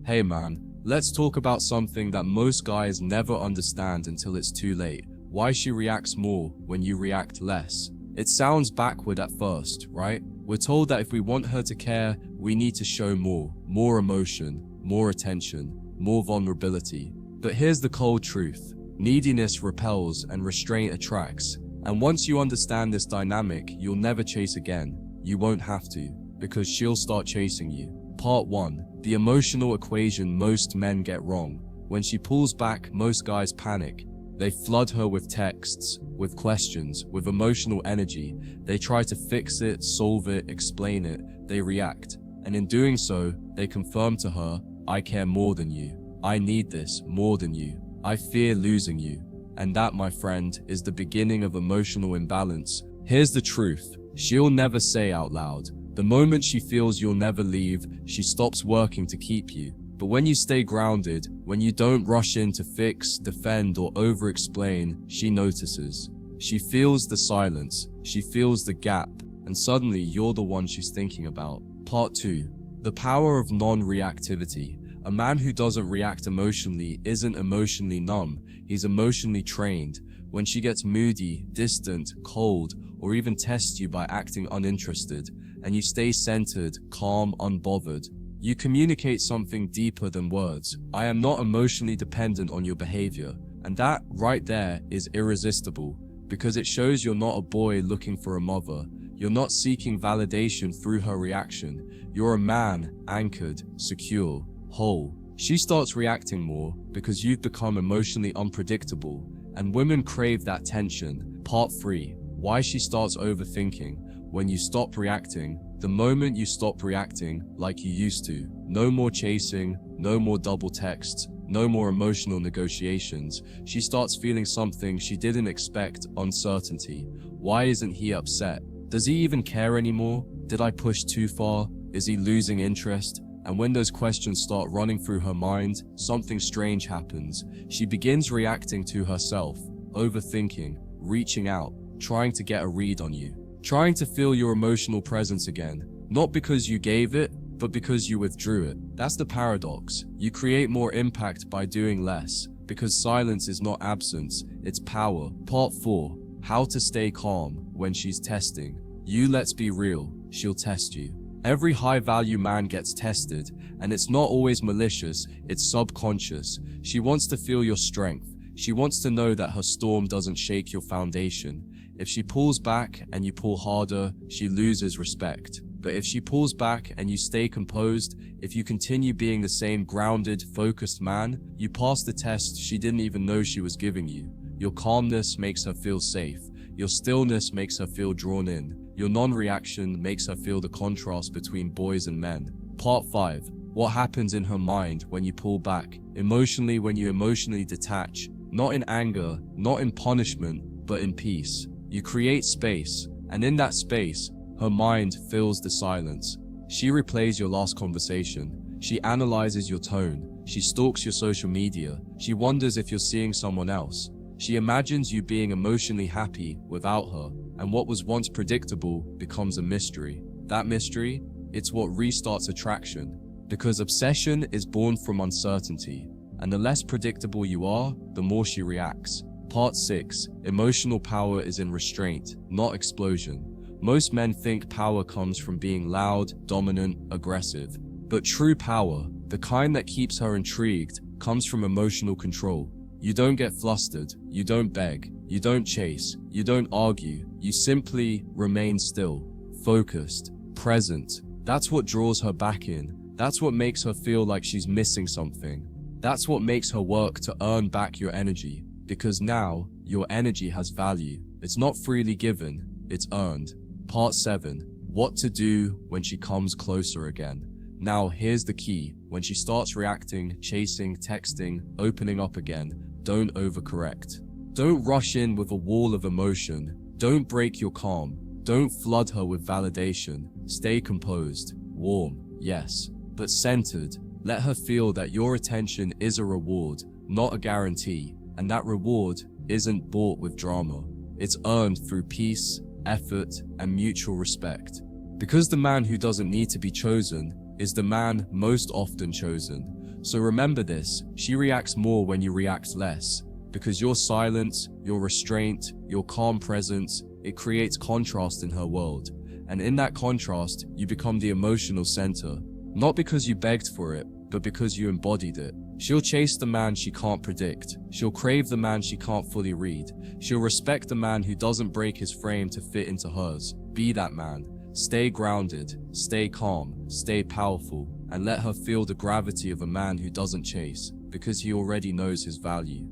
Hey man, let's talk about something that most guys never understand until it's too late. Why she reacts more when you react less. It sounds backward at first, right? We're told that if we want her to care, we need to show more emotion, more attention, more vulnerability. But here's the cold truth. Neediness repels and restraint attracts. And once you understand this dynamic, you'll never chase again. You won't have to, because she'll start chasing you. Part 1. The emotional equation most men get wrong. When she pulls back, most guys panic. They flood her with texts, with questions, with emotional energy. They try to fix it, solve it, explain it. They react. And in doing so, they confirm to her, I care more than you. I need this more than you. I fear losing you. And that, my friend, is the beginning of emotional imbalance. Here's the truth. She'll never say out loud. The moment she feels you'll never leave, she stops working to keep you. But when you stay grounded, when you don't rush in to fix, defend, or over-explain, she notices. She feels the silence, she feels the gap, and suddenly you're the one she's thinking about. Part 2. The power of non-reactivity. A man who doesn't react emotionally isn't emotionally numb, he's emotionally trained. When she gets moody, distant, cold, or even tests you by acting uninterested, and you stay centered, calm, unbothered, you communicate something deeper than words. I am not emotionally dependent on your behavior. And that right there is irresistible, because it shows you're not a boy looking for a mother. You're not seeking validation through her reaction. You're a man, anchored, secure, whole. She starts reacting more because you've become emotionally unpredictable, and women crave that tension. Part 3. Why she starts overthinking. When you stop reacting, the moment you stop reacting like you used to, no more chasing, no more double texts, no more emotional negotiations, she starts feeling something she didn't expect: uncertainty. Why isn't he upset? Does he even care anymore? Did I push too far? Is he losing interest? And when those questions start running through her mind, something strange happens. She begins reacting to herself, overthinking, reaching out, trying to get a read on you. Trying to feel your emotional presence again, not because you gave it, but because you withdrew it. That's the paradox. You create more impact by doing less, because silence is not absence, it's power. Part 4. How to stay calm when she's testing. Let's be real, she'll test you. Every high-value man gets tested, and it's not always malicious, it's subconscious. She wants to feel your strength. She wants to know that her storm doesn't shake your foundation. If she pulls back and you pull harder, she loses respect. But if she pulls back and you stay composed, if you continue being the same grounded, focused man, you pass the test she didn't even know she was giving you. Your calmness makes her feel safe. Your stillness makes her feel drawn in. Your non-reaction makes her feel the contrast between boys and men. Part 5. What happens in her mind when you pull back? Emotionally, when you emotionally detach. Not in anger, not in punishment, but in peace. You create space, and in that space, her mind fills the silence. She replays your last conversation. She analyzes your tone. She stalks your social media. She wonders if you're seeing someone else. She imagines you being emotionally happy without her, and what was once predictable becomes a mystery. That mystery, it's what restarts attraction, because obsession is born from uncertainty, and the less predictable you are, the more she reacts. Part 6. Emotional power is in restraint, not explosion. Most men think power comes from being loud, dominant, aggressive. But true power, the kind that keeps her intrigued, comes from emotional control. You don't get flustered, you don't beg, you don't chase, you don't argue, you simply remain still, focused, present. That's what draws her back in. That's what makes her feel like she's missing something. That's what makes her work to earn back your energy. Because now, your energy has value. It's not freely given, it's earned. Part 7. What to do when she comes closer again. Now, here's the key. When she starts reacting, chasing, texting, opening up again, don't overcorrect. Don't rush in with a wall of emotion. Don't break your calm. Don't flood her with validation. Stay composed. Warm, yes, but centered. Let her feel that your attention is a reward, not a guarantee. And that reward isn't bought with drama. It's earned through peace, effort, and mutual respect. Because the man who doesn't need to be chosen is the man most often chosen. So remember this, she reacts more when you react less, because your silence, your restraint, your calm presence, it creates contrast in her world. And in that contrast, you become the emotional center, not because you begged for it, but because you embodied it. She'll chase the man she can't predict. She'll crave the man she can't fully read. She'll respect the man who doesn't break his frame to fit into hers. Be that man. Stay grounded, stay calm, stay powerful, and let her feel the gravity of a man who doesn't chase, because he already knows his value.